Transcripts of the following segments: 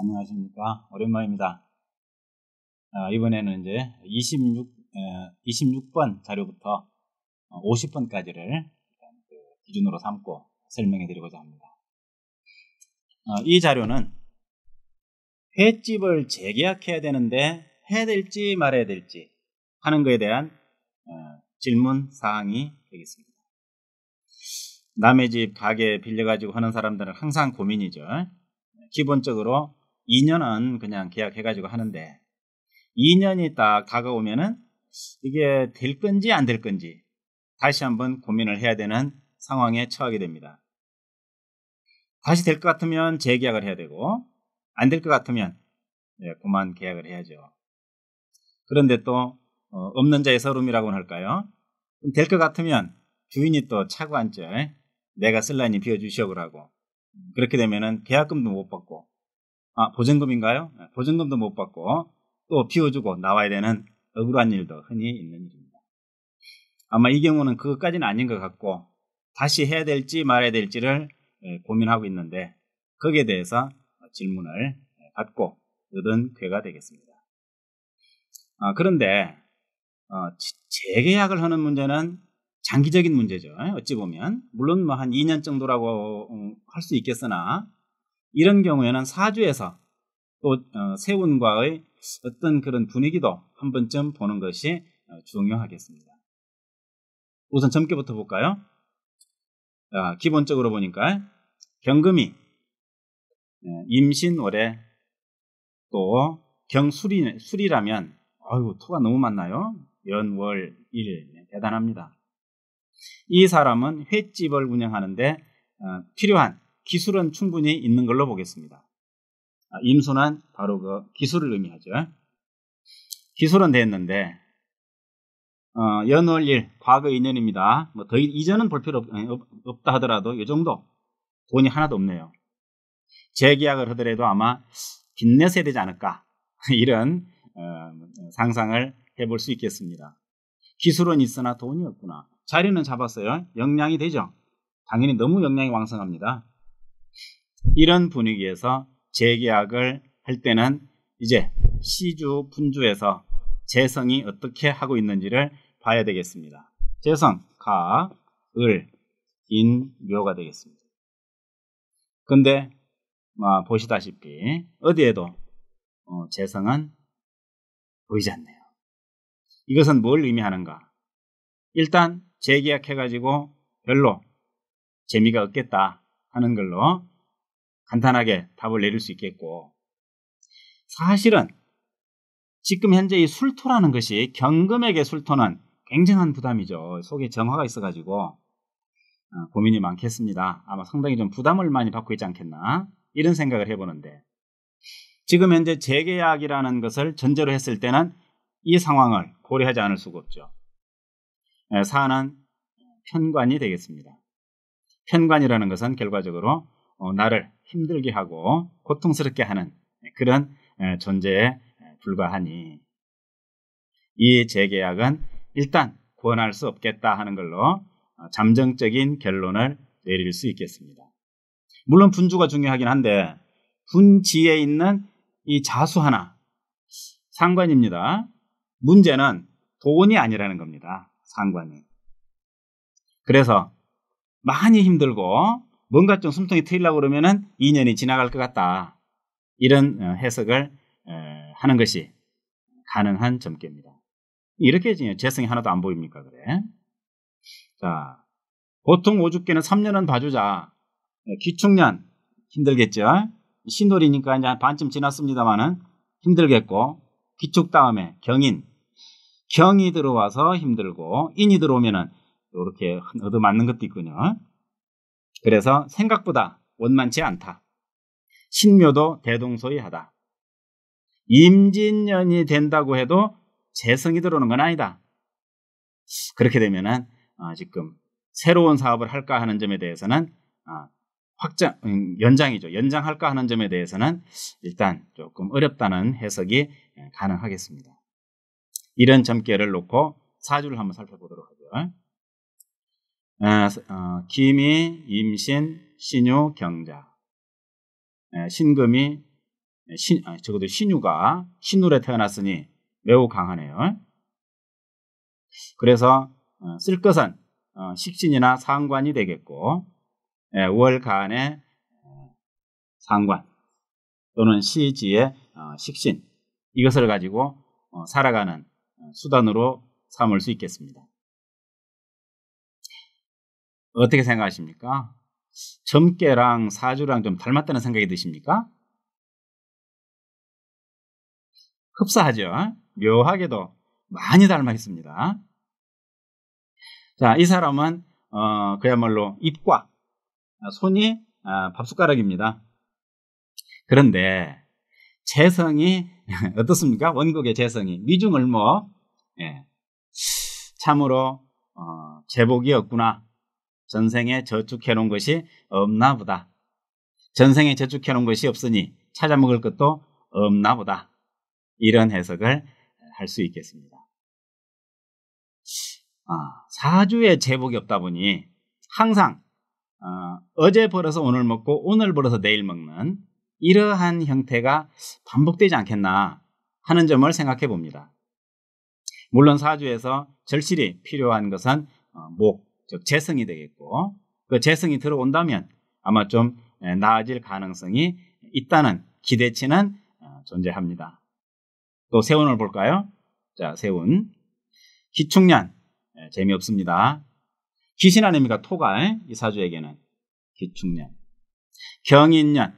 안녕하십니까. 오랜만입니다. 이번에는 이제 26번 자료부터 50번까지를 기준으로 삼고 설명해 드리고자 합니다. 이 자료는 횟집을 재계약해야 되는데 해야 될지 말아야 될지 하는 것에 대한 질문 사항이 되겠습니다. 남의 집 가게 빌려가지고 하는 사람들은 항상 고민이죠. 기본적으로 2년은 그냥 계약해가지고 하는데 2년이 딱 다가오면은 이게 될 건지 안 될 건지 다시 한번 고민을 해야 되는 상황에 처하게 됩니다. 다시 될 것 같으면 재계약을 해야 되고 안 될 것 같으면 그만 계약을 해야죠. 그런데 또 없는 자의 서름이라고는 할까요? 될 것 같으면 주인이 또 차고 앉죠. 내가 쓸라니 비워주시오라고. 그렇게 되면은 계약금도 못 받고 보증금인가요? 보증금도 못 받고 또 비워주고 나와야 되는 억울한 일도 흔히 있는 일입니다. 아마 이 경우는 그것까지는 아닌 것 같고 다시 해야 될지 말아야 될지를 고민하고 있는데 거기에 대해서 질문을 받고 얻은 괴가 되겠습니다. 그런데 재계약을 하는 문제는 장기적인 문제죠. 어찌 보면 물론 뭐 한 2년 정도라고 할 수 있겠으나 이런 경우에는 사주에서 또 세운과의 어떤 그런 분위기도 한 번쯤 보는 것이 중요하겠습니다. 우선 점괘부터 볼까요? 기본적으로 보니까 경금이 임신월에 또 경술이라면 토가 너무 많나요? 연월 일 대단합니다. 이 사람은 횟집을 운영하는데 필요한 기술은 충분히 있는 걸로 보겠습니다. 임수는 바로 그 기술을 의미하죠. 기술은 됐는데 연월일 과거 인연입니다. 뭐 더 이전은 볼 필요 없다 하더라도 이 정도 돈이 하나도 없네요. 재계약을 하더라도 아마 빚내서야 되지 않을까 이런 상상을 해볼 수 있겠습니다. 기술은 있으나 돈이 없구나. 자리는 잡았어요. 역량이 되죠. 당연히 너무 역량이 왕성합니다. 이런 분위기에서 재계약을 할 때는 이제 시주 분주에서 재성이 어떻게 하고 있는지를 봐야 되겠습니다. 재성, 가, 을, 인, 묘가 되겠습니다. 근데 보시다시피 어디에도 재성은 보이지 않네요. 이것은 뭘 의미하는가? 일단 재계약해가지고 별로 재미가 없겠다 하는 걸로 간단하게 답을 내릴 수 있겠고, 사실은 지금 현재 이 술토라는 것이 경금에게 술토는 굉장한 부담이죠. 속에 정화가 있어가지고 고민이 많겠습니다. 아마 상당히 좀 부담을 많이 받고 있지 않겠나 이런 생각을 해보는데, 지금 현재 재계약이라는 것을 전제로 했을 때는 이 상황을 고려하지 않을 수가 없죠. 사는 편관이 되겠습니다. 편관이라는 것은 결과적으로 나를 힘들게 하고 고통스럽게 하는 그런 존재에 불과하니 이 재계약은 일단 권할 수 없겠다 하는 걸로 잠정적인 결론을 내릴 수 있겠습니다. 물론 분주가 중요하긴 한데 분지에 있는 이 자수 하나 상관입니다. 문제는 돈이 아니라는 겁니다. 상관이. 그래서 많이 힘들고 뭔가 좀 숨통이 트이려고 그러면은 2년이 지나갈 것 같다. 이런 해석을 하는 것이 가능한 점괘입니다. 이렇게 재성이 하나도 안 보입니까? 그래. 자, 보통 오죽계는 3년은 봐주자. 기축년 힘들겠죠. 신월이니까 이제 반쯤 지났습니다만은 힘들겠고, 기축 다음에 경인, 경이 들어와서 힘들고 인이 들어오면은 이렇게 얻어맞는 것도 있군요. 그래서 생각보다 원만치 않다. 신묘도 대동소이하다. 임진년이 된다고 해도 재성이 들어오는 건 아니다. 그렇게 되면은 지금 새로운 사업을 할까 하는 점에 대해서는 연장이죠. 연장할까 하는 점에 대해서는 일단 조금 어렵다는 해석이 가능하겠습니다. 이런 점괘를 놓고 사주를 한번 살펴보도록 하죠. 김이, 임신, 신유, 경자. 신금이, 적어도 신유가 신울에 태어났으니 매우 강하네요. 그래서 쓸 것은 식신이나 상관이 되겠고, 월간의 상관 또는 시지의 식신, 이것을 가지고 살아가는 수단으로 삼을 수 있겠습니다. 어떻게 생각하십니까? 점괘랑 사주랑 좀 닮았다는 생각이 드십니까? 흡사하죠. 묘하게도 많이 닮아 있습니다. 자, 이 사람은 그야말로 입과 손이 밥숟가락입니다. 그런데 재성이 어떻습니까? 원국의 재성이 미중을목. 예. 참으로 재복이 없구나. 전생에 저축해 놓은 것이 없나 보다. 전생에 저축해 놓은 것이 없으니 찾아 먹을 것도 없나 보다. 이런 해석을 할 수 있겠습니다. 사주에 재복이 없다 보니 항상 어제 벌어서 오늘 먹고 오늘 벌어서 내일 먹는 이러한 형태가 반복되지 않겠나 하는 점을 생각해 봅니다. 물론 사주에서 절실히 필요한 것은 목, 즉 재성이 되겠고, 그 재성이 들어온다면 아마 좀 나아질 가능성이 있다는 기대치는 존재합니다. 또 세운을 볼까요? 자, 세운. 기축년, 재미없습니다. 귀신 아닙니까? 토가, 이 사주에게는. 기축년. 경인년.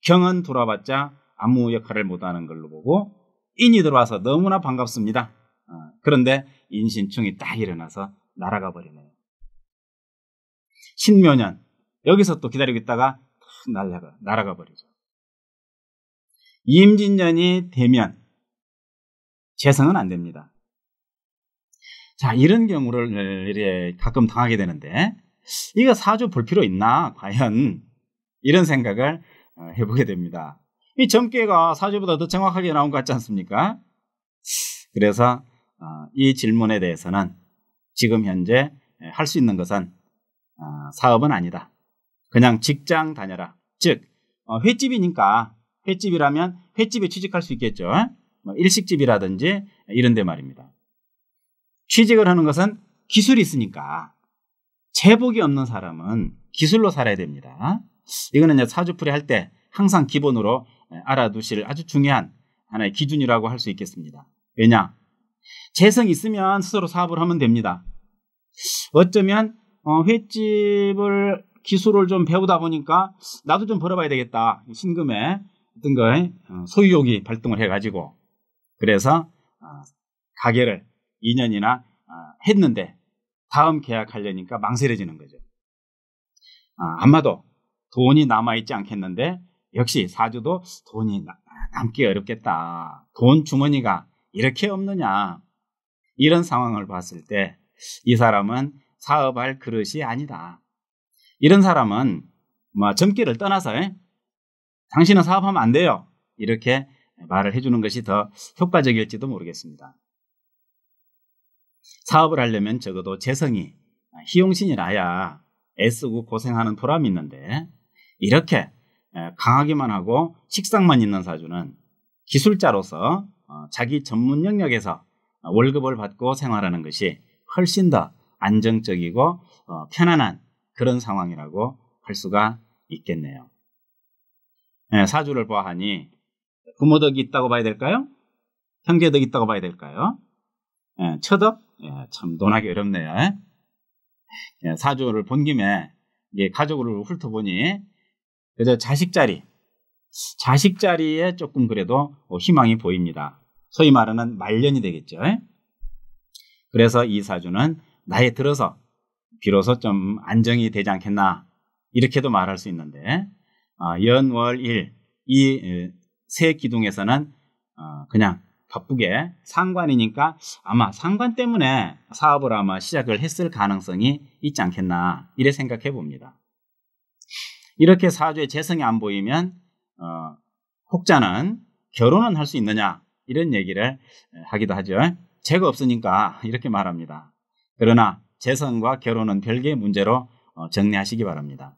경은 돌아봤자 아무 역할을 못하는 걸로 보고, 인이 들어와서 너무나 반갑습니다. 그런데 인신충이 딱 일어나서 날아가 버리네요. 신묘년. 여기서 또 기다리고 있다가 날아가 버리죠. 임진년이 되면 재성은 안 됩니다. 자, 이런 경우를 가끔 당하게 되는데, 이거 사주 볼 필요 있나? 과연? 이런 생각을 해보게 됩니다. 이 점괘가 사주보다 더 정확하게 나온 것 같지 않습니까? 그래서 이 질문에 대해서는 지금 현재 할 수 있는 것은 사업은 아니다. 그냥 직장 다녀라. 즉 횟집이니까, 횟집이라면 횟집에 취직할 수 있겠죠. 일식집이라든지 이런 데 말입니다. 취직을 하는 것은 기술이 있으니까 재복이 없는 사람은 기술로 살아야 됩니다. 이거는 이제 사주풀이 할 때 항상 기본으로 알아두실 아주 중요한 하나의 기준이라고 할 수 있겠습니다. 왜냐? 재성이 있으면 스스로 사업을 하면 됩니다. 어쩌면 횟집을 기술을 좀 배우다 보니까 나도 좀 벌어봐야 되겠다. 신금에 어떤 거에 소유욕이 발동을 해가지고, 그래서 가게를 2년이나 했는데 다음 계약하려니까 망설여지는 거죠. 아마도 돈이 남아있지 않겠는데 역시 사주도 돈이 남기 어렵겠다. 돈 주머니가 이렇게 없느냐. 이런 상황을 봤을 때 이 사람은 사업할 그릇이 아니다. 이런 사람은 점괘를 떠나서 당신은 사업하면 안 돼요. 이렇게 말을 해주는 것이 더 효과적일지도 모르겠습니다. 사업을 하려면 적어도 재성이 희용신이 나야 애쓰고 고생하는 보람이 있는데, 이렇게 강하기만 하고 식상만 있는 사주는 기술자로서 자기 전문 영역에서 월급을 받고 생활하는 것이 훨씬 더 안정적이고 편안한 그런 상황이라고 할 수가 있겠네요. 사주를 보아하니 부모덕이 있다고 봐야 될까요? 형제덕이 있다고 봐야 될까요? 처덕? 참 논하기 어렵네요. 사주를 본 김에 가족을 훑어보니 그저 자식 자리에 조금 그래도 희망이 보입니다. 소위 말하는 말년이 되겠죠. 그래서 이 사주는 나이에 들어서 비로소 좀 안정이 되지 않겠나, 이렇게도 말할 수 있는데, 연월일 이 세 기둥에서는 그냥 바쁘게 상관이니까 아마 상관 때문에 사업을 아마 시작을 했을 가능성이 있지 않겠나, 이래 생각해 봅니다. 이렇게 사주에 재성이 안 보이면 혹자는 결혼은 할 수 있느냐 이런 얘기를 하기도 하죠. 재가 없으니까 이렇게 말합니다. 그러나 재성과 결혼은 별개의 문제로 정리하시기 바랍니다.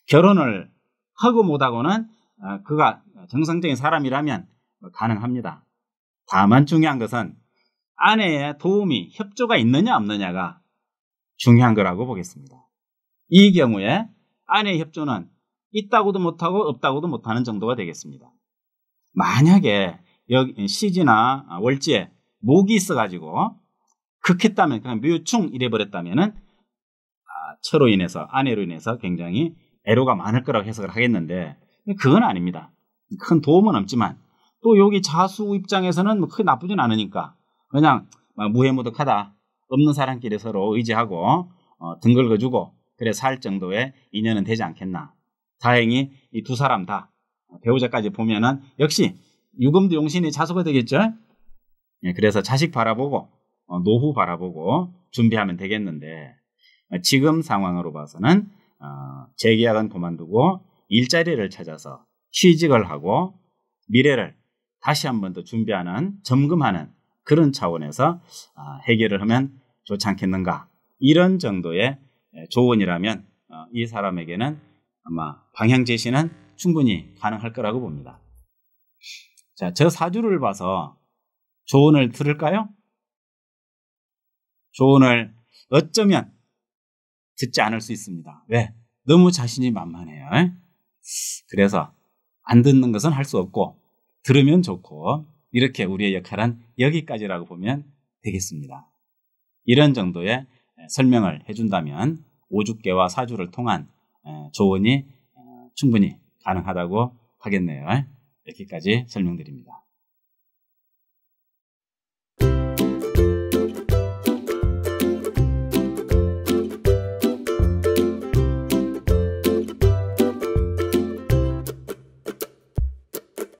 결혼을 하고 못하고는 그가 정상적인 사람이라면 가능합니다. 다만 중요한 것은 아내의 도움이 협조가 있느냐 없느냐가 중요한 거라고 보겠습니다. 이 경우에 아내의 협조는 있다고도 못하고 없다고도 못하는 정도가 되겠습니다. 만약에 여기 시지나 월지에 목이 있어가지고 극했다면 그냥 묘충 이래버렸다면은 처로 인해서 아내로 인해서 굉장히 애로가 많을 거라고 해석을 하겠는데 그건 아닙니다. 큰 도움은 없지만 또 여기 자수 입장에서는 뭐 크게 나쁘진 않으니까 그냥 무해무득하다. 없는 사람끼리 서로 의지하고 등 긁어주고 그래 살 정도의 인연은 되지 않겠나. 다행히 이 두 사람 다 배우자까지 보면은 역시 유금도 용신이 자수가 되겠죠. 그래서 자식 바라보고 노후 바라보고 준비하면 되겠는데 지금 상황으로 봐서는 재계약은 그만두고 일자리를 찾아서 취직을 하고 미래를 다시 한 번 더 준비하는 점검하는 그런 차원에서 해결을 하면 좋지 않겠는가. 이런 정도의 조언이라면 이 사람에게는 아마 방향 제시는 충분히 가능할 거라고 봅니다. 자, 저 사주를 봐서 조언을 들을까요? 조언을 어쩌면 듣지 않을 수 있습니다. 왜? 너무 자신이 만만해요. 그래서 안 듣는 것은 할 수 없고 들으면 좋고 이렇게 우리의 역할은 여기까지라고 보면 되겠습니다. 이런 정도의 설명을 해준다면 오주계와 사주를 통한 조언이 충분히 가능하다고 하겠네요. 여기까지 설명드립니다.